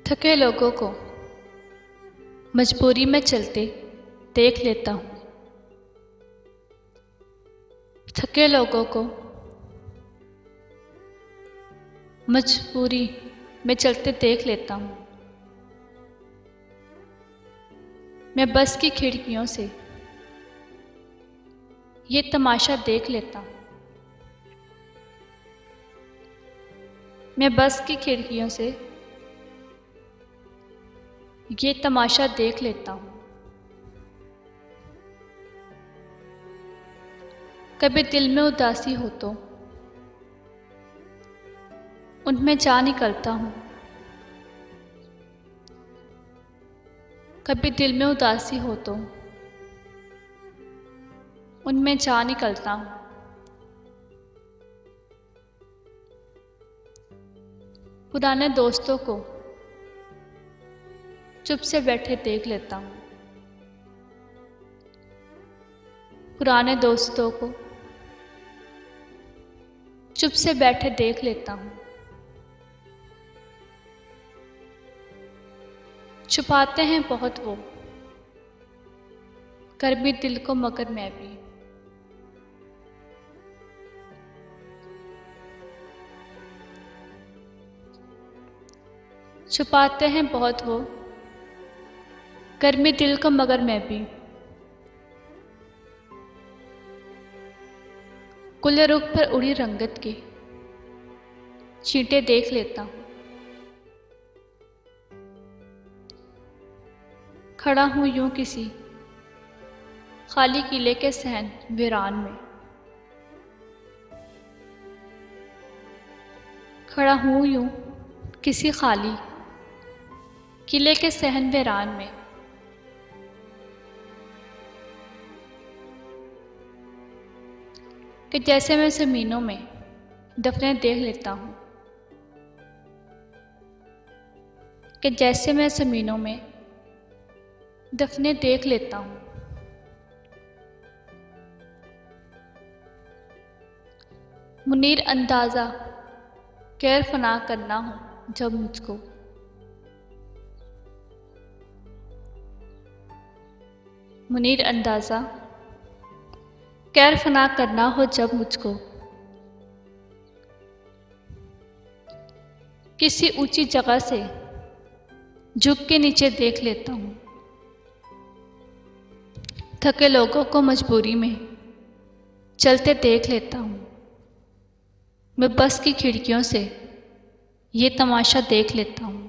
थके लोगों को मजबूरी में चलते देख लेता हूँ। थके लोगों को मजबूरी में चलते देख लेता हूँ। मैं बस की खिड़कियों से ये तमाशा देख लेता हूँ। मैं बस की खिड़कियों से ये तमाशा देख लेता हूँ। कभी दिल में उदासी हो तो उनमें जा निकलता हूँ। कभी दिल में उदासी हो तो उनमें जा निकलता हूँ। पुराने दोस्तों को चुप से बैठे देख लेता हूँ। पुराने दोस्तों को चुप से बैठे देख लेता हूँ। छुपाते हैं बहुत वो, कर भी दिल को मगर मैं भी। छुपाते हैं बहुत वो, कर भी दिल को मगर मैं भी। कुल रुख पर उड़ी रंगत की चींटे देख लेता हूँ। खड़ा हूँ यूं किसी खाली किले के सहन वीरान में। खड़ा हूँ यूं किसी खाली किले के सहन वीरान में। कि जैसे मैं ज़मीनों में दफनें देख लेता हूँ। कि जैसे मैं ज़मीनों में दफनें देख लेता हूँ। मुनीर अंदाज़ा कैर फना करना हो जब मुझको। मुनीर अंदाज़ा कैर फना करना हो जब मुझको। किसी ऊंची जगह से झुक के नीचे देख लेता हूँ। थके लोगों को मजबूरी में चलते देख लेता हूँ। मैं बस की खिड़कियों से ये तमाशा देख लेता हूँ।